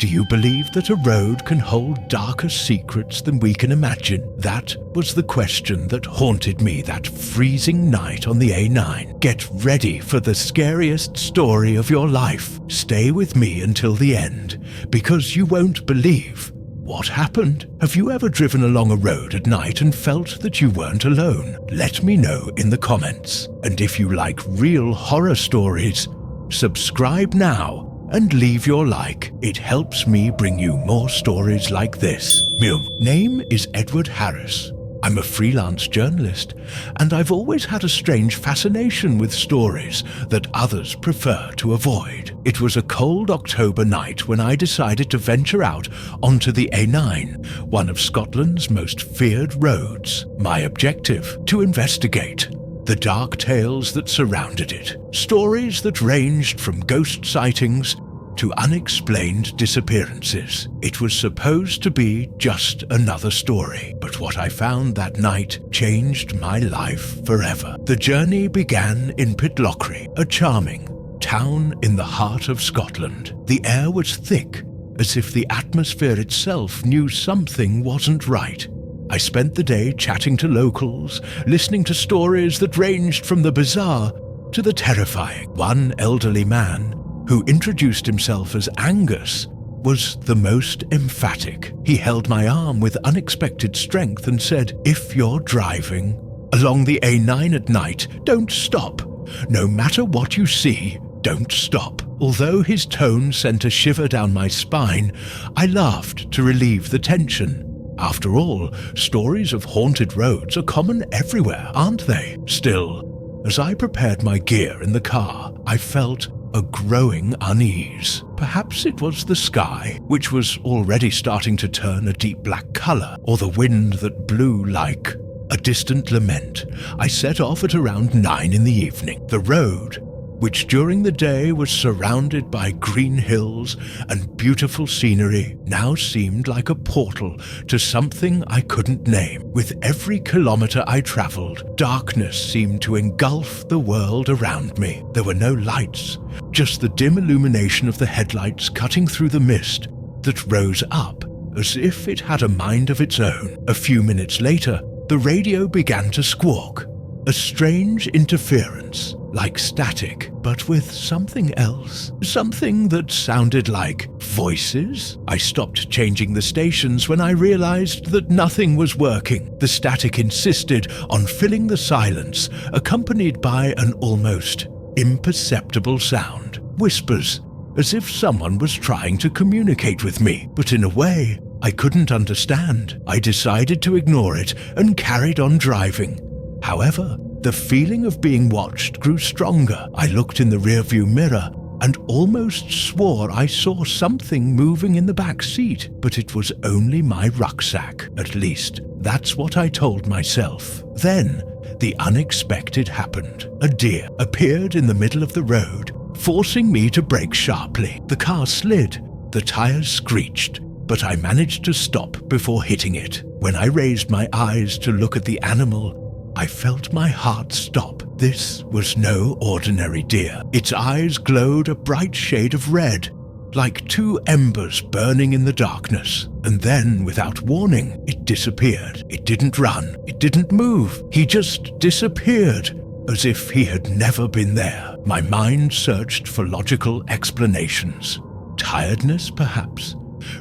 you believe that a road can hold darker secrets than we can imagine? That was the question that haunted me that freezing night on the A9. Get ready for the scariest story of your life. Stay with me until the end, because you won't believe what happened. Have you ever driven along a road at night and felt that you weren't alone? Let me know in the comments. And if you like real horror stories, subscribe now and leave your like. It helps me bring you more stories like this. My name is Edward Harris. I'm a freelance journalist, and I've always had a strange fascination with stories that others prefer to avoid. It was a cold October night when I decided to venture out onto the A9, one of Scotland's most feared roads. My objective: to investigate the dark tales that surrounded it, stories that ranged from ghost sightings to unexplained disappearances. It was supposed to be just another story, but what I found that night changed my life forever. The journey began in Pitlochry, a charming town in the heart of Scotland. The air was thick, as if the atmosphere itself knew something wasn't right. I spent the day chatting to locals, listening to stories that ranged from the bizarre to the terrifying. One elderly man, who introduced himself as Angus, was the most emphatic. He held my arm with unexpected strength and said, "If you're driving along the A9 at night, don't stop. No matter what you see, don't stop." Although his tone sent a shiver down my spine, I laughed to relieve the tension. After all, stories of haunted roads are common everywhere, aren't they? Still, as I prepared my gear in the car, I felt a growing unease. Perhaps it was the sky, which was already starting to turn a deep black color, or the wind that blew like a distant lament. I set off at around 9 in the evening. The road, which during the day was surrounded by green hills and beautiful scenery, now seemed like a portal to something I couldn't name. With every kilometer I traveled, darkness seemed to engulf the world around me. There were no lights, just the dim illumination of the headlights cutting through the mist that rose up as if it had a mind of its own. A few minutes later, the radio began to squawk, a strange interference, like static, but with something else. Something that sounded like voices. I stopped changing the stations when I realized that nothing was working. The static insisted on filling the silence, accompanied by an almost imperceptible sound. Whispers, as if someone was trying to communicate with me, but in a way I couldn't understand. I decided to ignore it and carried on driving. However, the feeling of being watched grew stronger. I looked in the rearview mirror and almost swore I saw something moving in the back seat, but it was only my rucksack. At least, that's what I told myself. Then, the unexpected happened. A deer appeared in the middle of the road, forcing me to brake sharply. The car slid, the tires screeched, but I managed to stop before hitting it. When I raised my eyes to look at the animal, I felt my heart stop. This was no ordinary deer. Its eyes glowed a bright shade of red, like two embers burning in the darkness. And then, without warning, it disappeared. It didn't run. It didn't move. He just disappeared, as if he had never been there. My mind searched for logical explanations. Tiredness, perhaps?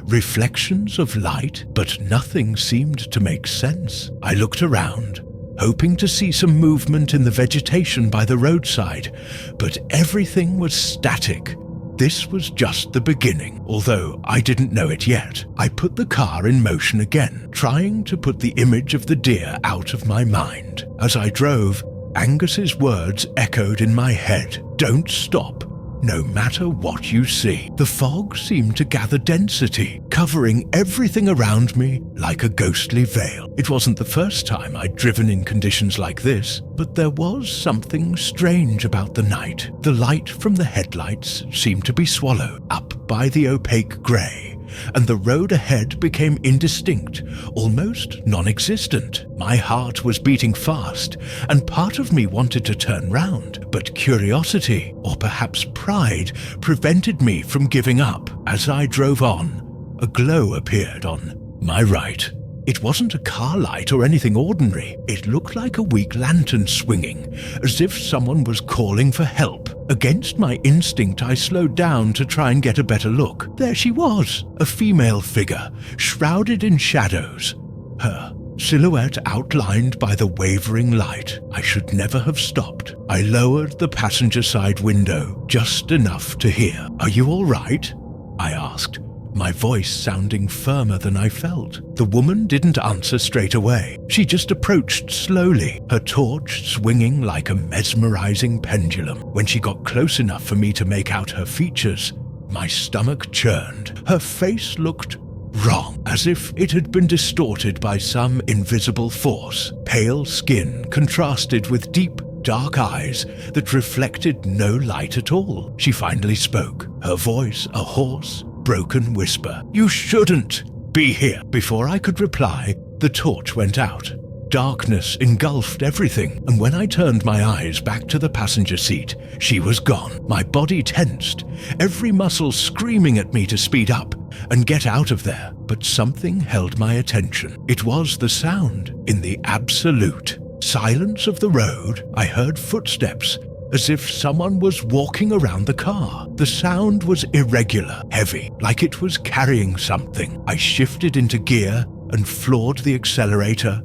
Reflections of light? But nothing seemed to make sense. I looked around, hoping to see some movement in the vegetation by the roadside, but everything was static. This was just the beginning, although I didn't know it yet. I put the car in motion again, trying to put the image of the deer out of my mind. As I drove, Angus's words echoed in my head. Don't stop, no matter what you see. The fog seemed to gather density, covering everything around me like a ghostly veil. It wasn't the first time I'd driven in conditions like this, but there was something strange about the night. The light from the headlights seemed to be swallowed up by the opaque grey, and the road ahead became indistinct, almost non-existent. My heart was beating fast, and part of me wanted to turn round, but curiosity, or perhaps pride, prevented me from giving up. As I drove on, a glow appeared on my right. It wasn't a car light or anything ordinary. It looked like a weak lantern swinging, as if someone was calling for help. Against my instinct, I slowed down to try and get a better look. There she was, a female figure, shrouded in shadows. Her silhouette outlined by the wavering light. I should never have stopped. I lowered the passenger side window, just enough to hear. "Are you all right?" I asked, my voice sounding firmer than I felt. The woman didn't answer straight away. She just approached slowly, her torch swinging like a mesmerizing pendulum. When she got close enough for me to make out her features, my stomach churned. Her face looked wrong, as if it had been distorted by some invisible force. Pale skin contrasted with deep, dark eyes that reflected no light at all. She finally spoke, her voice a hoarse, broken whisper. "You shouldn't be here." Before I could reply, the torch went out. Darkness engulfed everything, and when I turned my eyes back to the passenger seat, she was gone. My body tensed, every muscle screaming at me to speed up and get out of there. But something held my attention. It was the sound. In the absolute silence of the road, I heard footsteps, as if someone was walking around the car. The sound was irregular, heavy, like it was carrying something. I shifted into gear and floored the accelerator,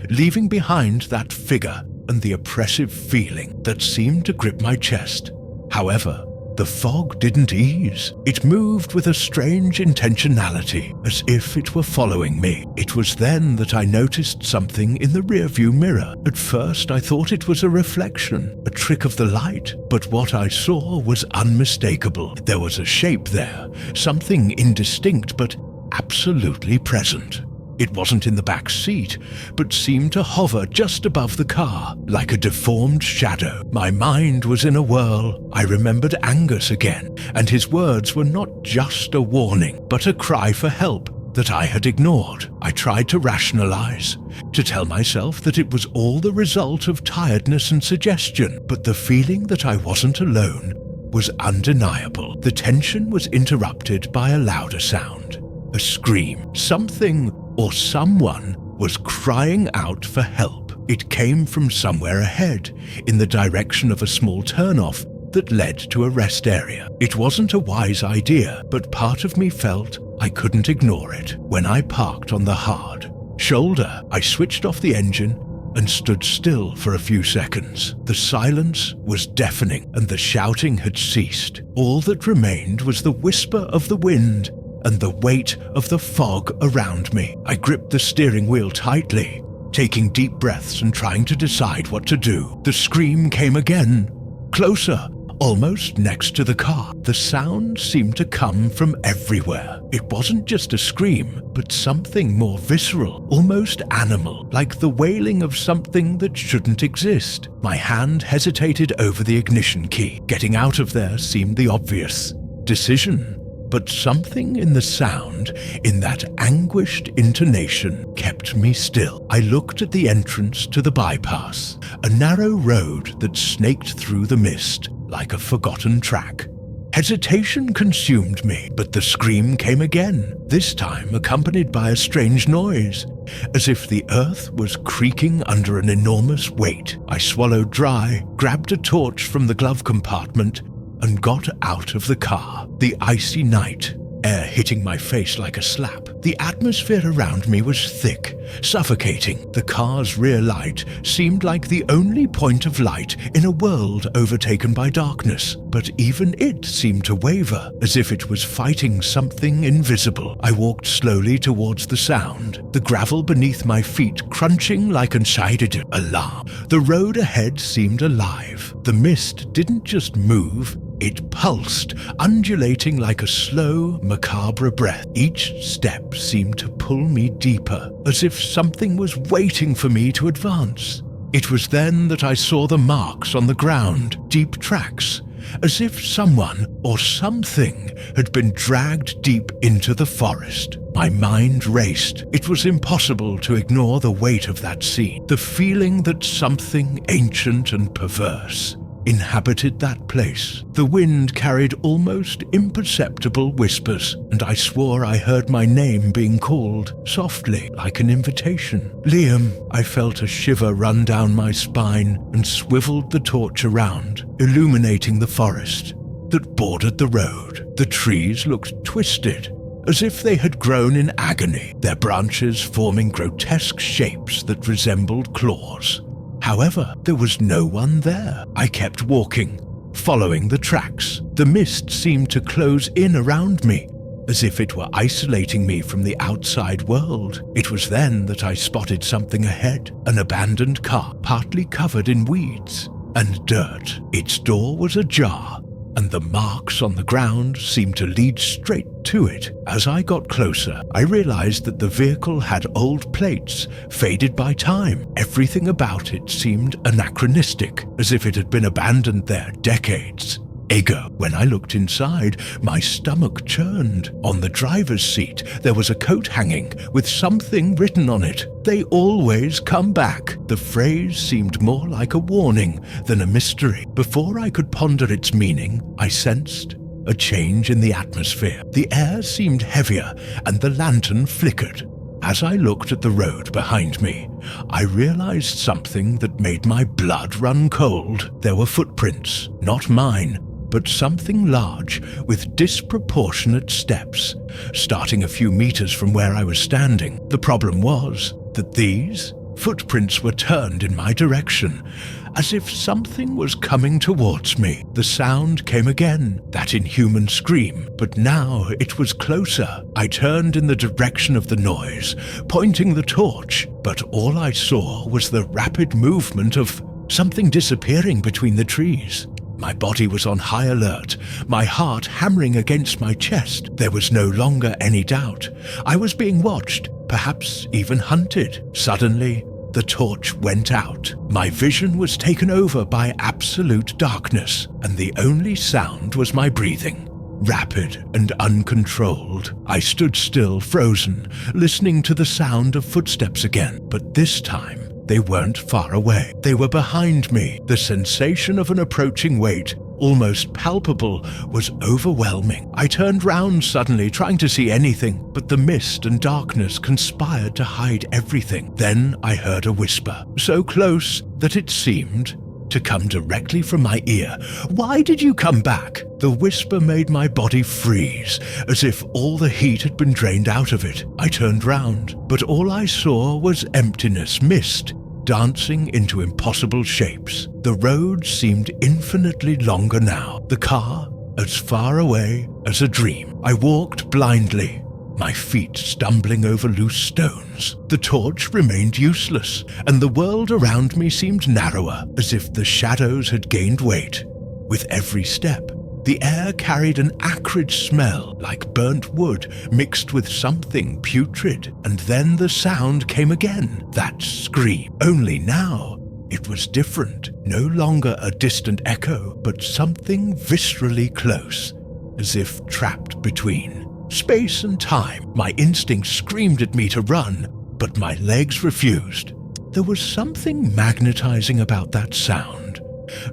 leaving behind that figure and the oppressive feeling that seemed to grip my chest. However, the fog didn't ease. It moved with a strange intentionality, as if it were following me. It was then that I noticed something in the rearview mirror. At first, I thought it was a reflection, a trick of the light, but what I saw was unmistakable. There was a shape there, something indistinct but absolutely present. It wasn't in the back seat, but seemed to hover just above the car, like a deformed shadow. My mind was in a whirl. I remembered Angus again, and his words were not just a warning, but a cry for help that I had ignored. I tried to rationalize, to tell myself that it was all the result of tiredness and suggestion, but the feeling that I wasn't alone was undeniable. The tension was interrupted by a louder sound, a scream. Something or someone was crying out for help. It came from somewhere ahead, in the direction of a small turnoff that led to a rest area. It wasn't a wise idea, but part of me felt I couldn't ignore it. When I parked on the hard shoulder, I switched off the engine and stood still for a few seconds. The silence was deafening, and the shouting had ceased. All that remained was the whisper of the wind and the weight of the fog around me. I gripped the steering wheel tightly, taking deep breaths and trying to decide what to do. The scream came again, closer, almost next to the car. The sound seemed to come from everywhere. It wasn't just a scream, but something more visceral, almost animal, like the wailing of something that shouldn't exist. My hand hesitated over the ignition key. Getting out of there seemed the obvious decision. But something in the sound, in that anguished intonation, kept me still. I looked at the entrance to the bypass, a narrow road that snaked through the mist like a forgotten track. Hesitation consumed me, but the scream came again, this time accompanied by a strange noise, as if the earth was creaking under an enormous weight. I swallowed dry, grabbed a torch from the glove compartment, and got out of the car. The icy night, air hitting my face like a slap. The atmosphere around me was thick, suffocating. The car's rear light seemed like the only point of light in a world overtaken by darkness, but even it seemed to waver, as if it was fighting something invisible. I walked slowly towards the sound, the gravel beneath my feet crunching like an excited alarm. The road ahead seemed alive. The mist didn't just move, it pulsed, undulating like a slow, macabre breath. Each step seemed to pull me deeper, as if something was waiting for me to advance. It was then that I saw the marks on the ground, deep tracks, as if someone or something had been dragged deep into the forest. My mind raced. It was impossible to ignore the weight of that scene, the feeling that something ancient and perverse inhabited that place. The wind carried almost imperceptible whispers, and I swore I heard my name being called, softly, like an invitation. Liam. I felt a shiver run down my spine and swiveled the torch around, illuminating the forest that bordered the road. The trees looked twisted, as if they had grown in agony, their branches forming grotesque shapes that resembled claws. However, there was no one there. I kept walking, following the tracks. The mist seemed to close in around me, as if it were isolating me from the outside world. It was then that I spotted something ahead, an abandoned car, partly covered in weeds and dirt. Its door was ajar, and the marks on the ground seemed to lead straight to it. As I got closer, I realized that the vehicle had old plates, faded by time. Everything about it seemed anachronistic, as if it had been abandoned there decades ago. When I looked inside, my stomach churned. On the driver's seat, there was a coat hanging with something written on it. "They always come back." The phrase seemed more like a warning than a mystery. Before I could ponder its meaning, I sensed a change in the atmosphere. The air seemed heavier, and the lantern flickered. As I looked at the road behind me, I realized something that made my blood run cold. There were footprints, not mine, but something large with disproportionate steps, starting a few meters from where I was standing. The problem was that these footprints were turned in my direction, as if something was coming towards me. The sound came again, that inhuman scream, but now it was closer. I turned in the direction of the noise, pointing the torch, but all I saw was the rapid movement of something disappearing between the trees. My body was on high alert, my heart hammering against my chest. There was no longer any doubt. I was being watched, perhaps even hunted. Suddenly, the torch went out. My vision was taken over by absolute darkness, and the only sound was my breathing, rapid and uncontrolled. I stood still, frozen, listening to the sound of footsteps again, but this time, they weren't far away. They were behind me. The sensation of an approaching weight, almost palpable, was overwhelming. I turned round suddenly, trying to see anything, but the mist and darkness conspired to hide everything. Then I heard a whisper, so close that it seemed to come directly from my ear. "Why did you come back?" The whisper made my body freeze, as if all the heat had been drained out of it. I turned round, but all I saw was emptiness, mist, dancing into impossible shapes. The road seemed infinitely longer now, the car as far away as a dream. I walked blindly, my feet stumbling over loose stones. The torch remained useless, and the world around me seemed narrower, as if the shadows had gained weight. With every step, the air carried an acrid smell, like burnt wood mixed with something putrid. And then the sound came again, that scream. Only now, it was different. No longer a distant echo, but something viscerally close, as if trapped between space and time. My instinct screamed at me to run, but my legs refused. There was something magnetizing about that sound,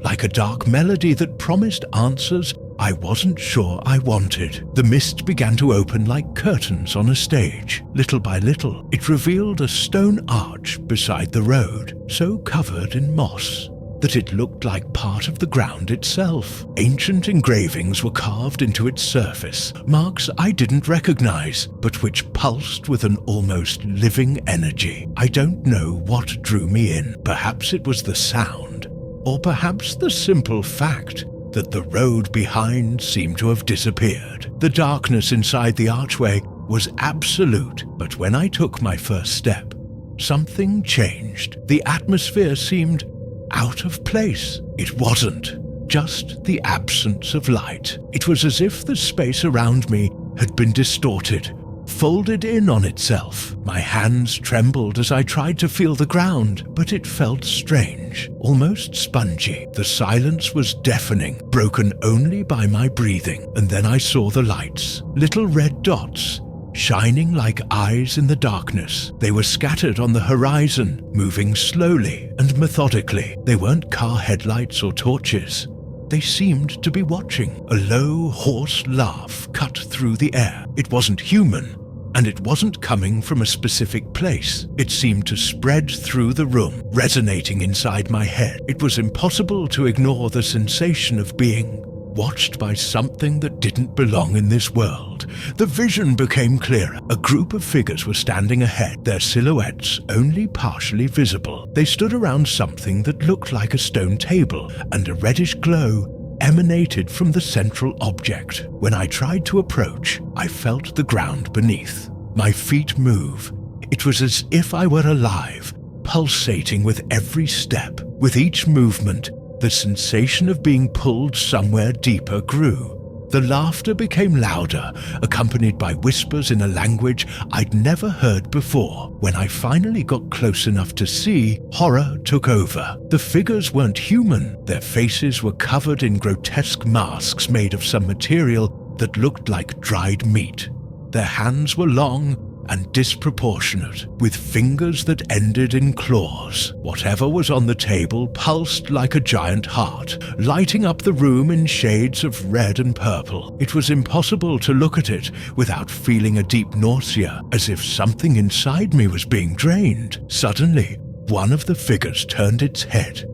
like a dark melody that promised answers I wasn't sure I wanted. The mist began to open like curtains on a stage. Little by little, it revealed a stone arch beside the road, so covered in moss that it looked like part of the ground itself. Ancient engravings were carved into its surface, marks I didn't recognize, but which pulsed with an almost living energy. I don't know what drew me in. Perhaps it was the sound, or perhaps the simple fact that the road behind seemed to have disappeared. The darkness inside the archway was absolute, but when I took my first step, something changed. The atmosphere seemed out of place. It wasn't just the absence of light. It was as if the space around me had been distorted, folded in on itself. My hands trembled as I tried to feel the ground, but it felt strange, almost spongy. The silence was deafening, broken only by my breathing. And then I saw the lights, little red dots, shining like eyes in the darkness. They were scattered on the horizon, moving slowly and methodically. They weren't car headlights or torches. They seemed to be watching. A low, hoarse laugh cut through the air. It wasn't human, and it wasn't coming from a specific place. It seemed to spread through the room, resonating inside my head. It was impossible to ignore the sensation of being watched by something that didn't belong in this world. The vision became clearer. A group of figures were standing ahead, their silhouettes only partially visible. They stood around something that looked like a stone table, and a reddish glow emanated from the central object. When I tried to approach, I felt the ground beneath. My feet move. It was as if I were alive, pulsating with every step. With each movement, the sensation of being pulled somewhere deeper grew. The laughter became louder, accompanied by whispers in a language I'd never heard before. When I finally got close enough to see, horror took over. The figures weren't human. Their faces were covered in grotesque masks made of some material that looked like dried meat. Their hands were long and disproportionate, with fingers that ended in claws. Whatever was on the table pulsed like a giant heart, lighting up the room in shades of red and purple. It was impossible to look at it without feeling a deep nausea, as if something inside me was being drained. Suddenly, one of the figures turned its head,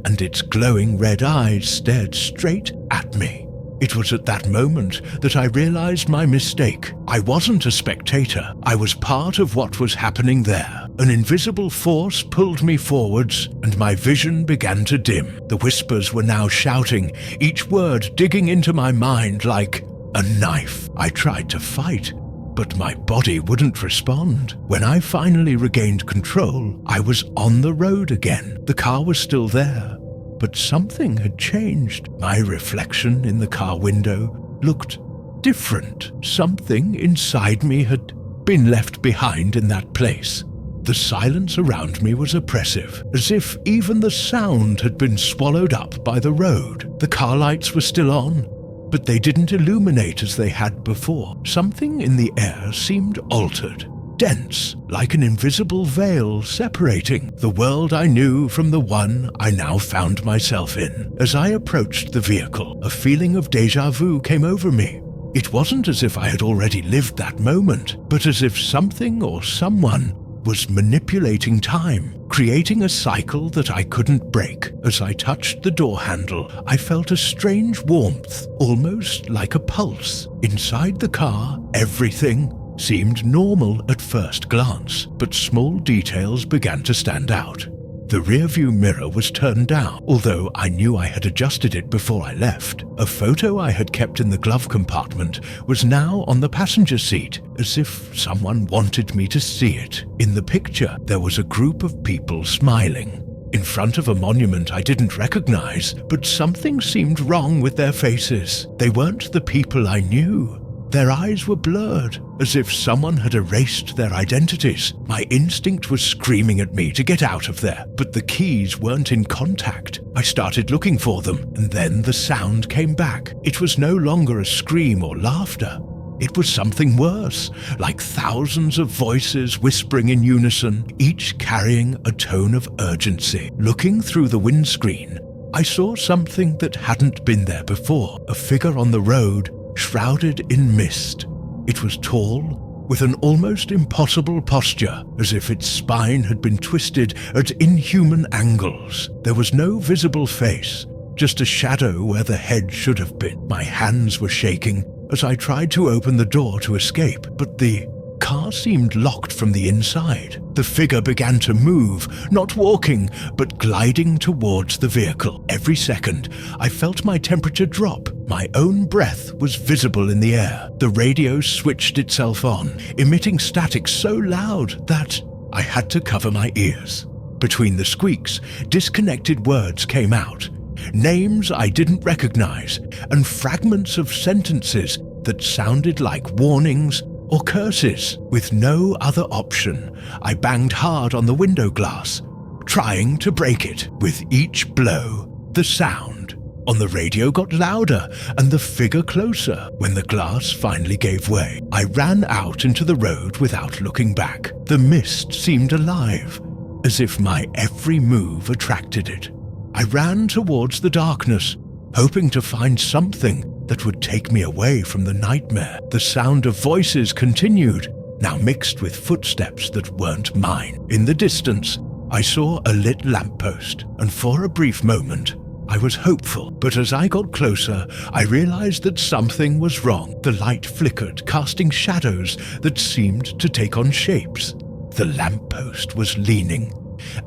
and its glowing red eyes stared straight at me. It was at that moment that I realized my mistake. I wasn't a spectator. I was part of what was happening there. An invisible force pulled me forwards, and my vision began to dim. The whispers were now shouting, each word digging into my mind like a knife. I tried to fight, but my body wouldn't respond. When I finally regained control, I was on the road again. The car was still there, but something had changed. My reflection in the car window looked different. Something inside me had been left behind in that place. The silence around me was oppressive, as if even the sound had been swallowed up by the road. The car lights were still on, but they didn't illuminate as they had before. Something in the air seemed altered, dense, like an invisible veil separating the world I knew from the one I now found myself in. As I approached the vehicle, a feeling of déjà vu came over me. It wasn't as if I had already lived that moment, but as if something or someone was manipulating time, creating a cycle that I couldn't break. As I touched the door handle, I felt a strange warmth, almost like a pulse. Inside the car, everything seemed normal at first glance, but small details began to stand out. The rearview mirror was turned down, although I knew I had adjusted it before I left. A photo I had kept in the glove compartment was now on the passenger seat, as if someone wanted me to see it. In the picture, there was a group of people smiling in front of a monument I didn't recognize, but something seemed wrong with their faces. They weren't the people I knew. Their eyes were blurred, as if someone had erased their identities. My instinct was screaming at me to get out of there, but the keys weren't in contact. I started looking for them, and then the sound came back. It was no longer a scream or laughter. It was something worse, like thousands of voices whispering in unison, each carrying a tone of urgency. Looking through the windscreen, I saw something that hadn't been there before, a figure on the road, shrouded in mist. It was tall, with an almost impossible posture, as if its spine had been twisted at inhuman angles. There was no visible face, just a shadow where the head should have been. My hands were shaking as I tried to open the door to escape, but the car seemed locked from the inside. The figure began to move, not walking, but gliding towards the vehicle. Every second, I felt my temperature drop. My own breath was visible in the air. The radio switched itself on, emitting static so loud that I had to cover my ears. Between the squeaks, disconnected words came out, names I didn't recognize, and fragments of sentences that sounded like warnings or curses. With no other option, I banged hard on the window glass, trying to break it. With each blow, the sound on the radio got louder and the figure closer. When the glass finally gave way, I ran out into the road without looking back. The mist seemed alive, as if my every move attracted it. I ran towards the darkness, hoping to find something that would take me away from the nightmare. The sound of voices continued, now mixed with footsteps that weren't mine. In the distance, I saw a lit lamppost, and for a brief moment, I was hopeful. But as I got closer, I realized that something was wrong. The light flickered, casting shadows that seemed to take on shapes. The lamppost was leaning,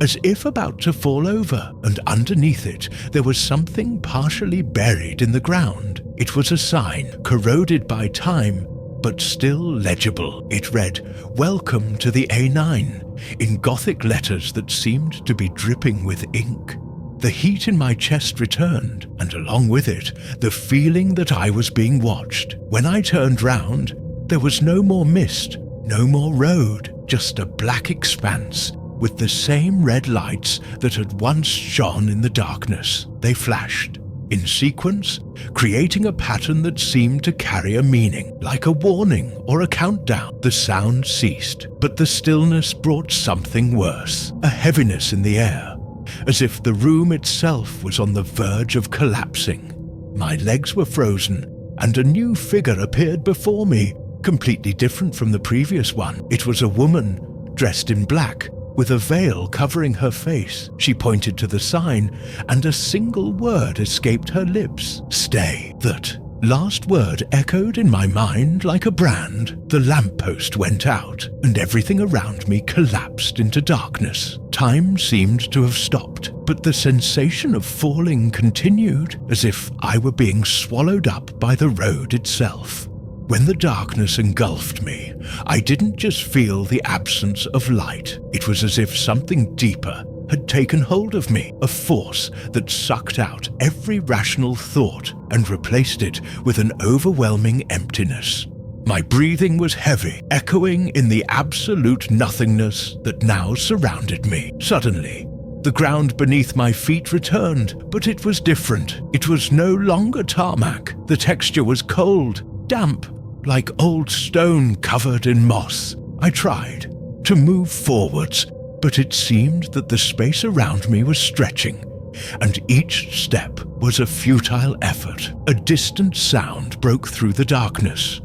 as if about to fall over, and underneath it there was something partially buried in the ground. It was a sign, corroded by time, but still legible. It read, "Welcome to the A9," in Gothic letters that seemed to be dripping with ink. The heat in my chest returned, and along with it, the feeling that I was being watched. When I turned round, there was no more mist, no more road, just a black expanse with the same red lights that had once shone in the darkness. They flashed in sequence, creating a pattern that seemed to carry a meaning, like a warning or a countdown. The sound ceased, but the stillness brought something worse, a heaviness in the air, as if the room itself was on the verge of collapsing. My legs were frozen, and a new figure appeared before me, completely different from the previous one. It was a woman, dressed in black, with a veil covering her face. She pointed to the sign, and a single word escaped her lips. "Stay." That last word echoed in my mind like a brand. The lamppost went out, and everything around me collapsed into darkness. Time seemed to have stopped, but the sensation of falling continued, as if I were being swallowed up by the road itself. When the darkness engulfed me, I didn't just feel the absence of light. It was as if something deeper had taken hold of me, a force that sucked out every rational thought and replaced it with an overwhelming emptiness. My breathing was heavy, echoing in the absolute nothingness that now surrounded me. Suddenly, the ground beneath my feet returned, but it was different. It was no longer tarmac. The texture was cold, damp, like old stone covered in moss. I tried to move forwards, but it seemed that the space around me was stretching, and each step was a futile effort. A distant sound broke through the darkness,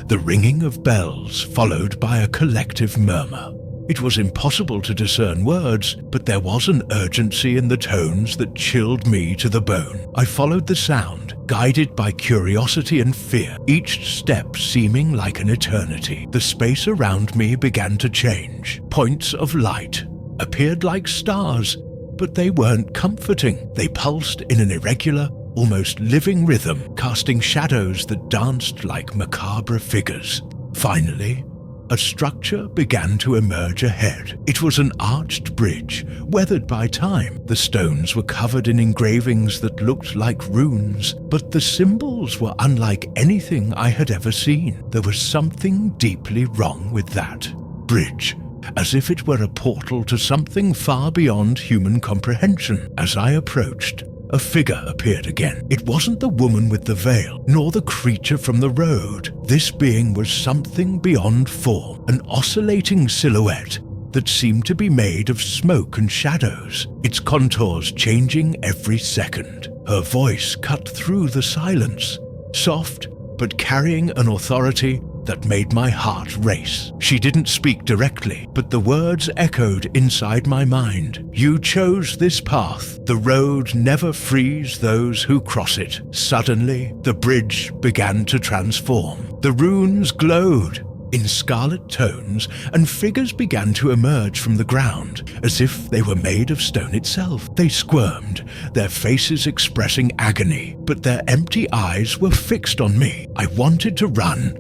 the ringing of bells followed by a collective murmur. It was impossible to discern words, but there was an urgency in the tones that chilled me to the bone. I followed the sound, guided by curiosity and fear, each step seeming like an eternity. The space around me began to change. Points of light appeared like stars, but they weren't comforting. They pulsed in an irregular, almost living rhythm, casting shadows that danced like macabre figures. Finally, a structure began to emerge ahead. It was an arched bridge, weathered by time. The stones were covered in engravings that looked like runes, but the symbols were unlike anything I had ever seen. There was something deeply wrong with that bridge, as if it were a portal to something far beyond human comprehension. As I approached, a figure appeared again. It wasn't the woman with the veil, nor the creature from the road. This being was something beyond form, an oscillating silhouette that seemed to be made of smoke and shadows, its contours changing every second. Her voice cut through the silence, soft but carrying an authority that made my heart race. She didn't speak directly, but the words echoed inside my mind. "You chose this path. The road never frees those who cross it." Suddenly, the bridge began to transform. The runes glowed in scarlet tones, and figures began to emerge from the ground, as if they were made of stone itself. They squirmed, their faces expressing agony, but their empty eyes were fixed on me. I wanted to run,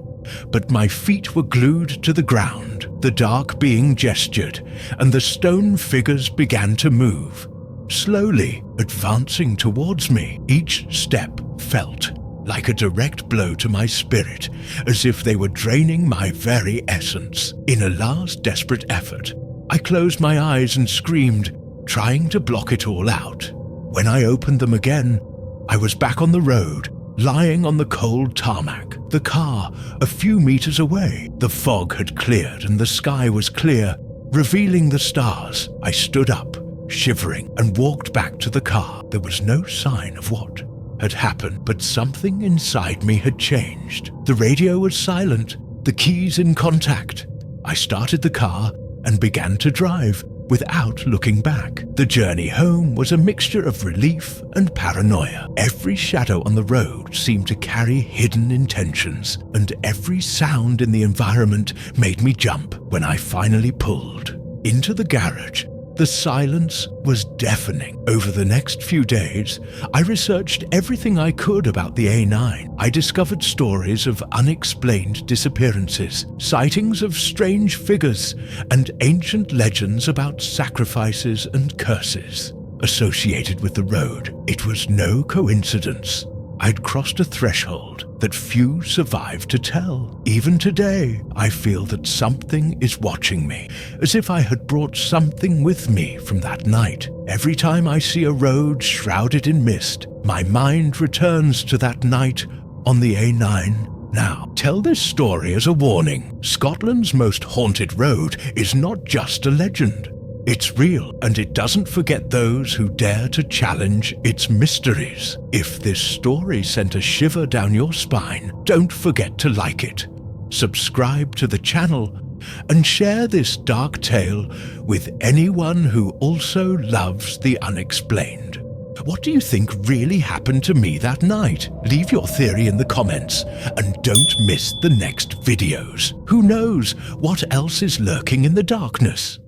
but my feet were glued to the ground. The dark being gestured, and the stone figures began to move, slowly advancing towards me. Each step felt like a direct blow to my spirit, as if they were draining my very essence. In a last desperate effort, I closed my eyes and screamed, trying to block it all out. When I opened them again, I was back on the road, lying on the cold tarmac, the car a few meters away. The fog had cleared and the sky was clear, revealing the stars. I stood up, shivering, and walked back to the car. There was no sign of what had happened, but something inside me had changed. The radio was silent, the keys in contact. I started the car and began to drive without looking back. The journey home was a mixture of relief and paranoia. Every shadow on the road seemed to carry hidden intentions, and every sound in the environment made me jump. When I finally pulled into the garage, the silence was deafening. Over the next few days, I researched everything I could about the A9. I discovered stories of unexplained disappearances, sightings of strange figures, and ancient legends about sacrifices and curses associated with the road. It was no coincidence. I'd crossed a threshold that few survived to tell. Even today, I feel that something is watching me, as if I had brought something with me from that night. Every time I see a road shrouded in mist, my mind returns to that night on the A9. Now, tell this story as a warning. Scotland's most haunted road is not just a legend. It's real, and it doesn't forget those who dare to challenge its mysteries. If this story sent a shiver down your spine, don't forget to like it, subscribe to the channel, and share this dark tale with anyone who also loves the unexplained. What do you think really happened to me that night? Leave your theory in the comments, and don't miss the next videos. Who knows what else is lurking in the darkness?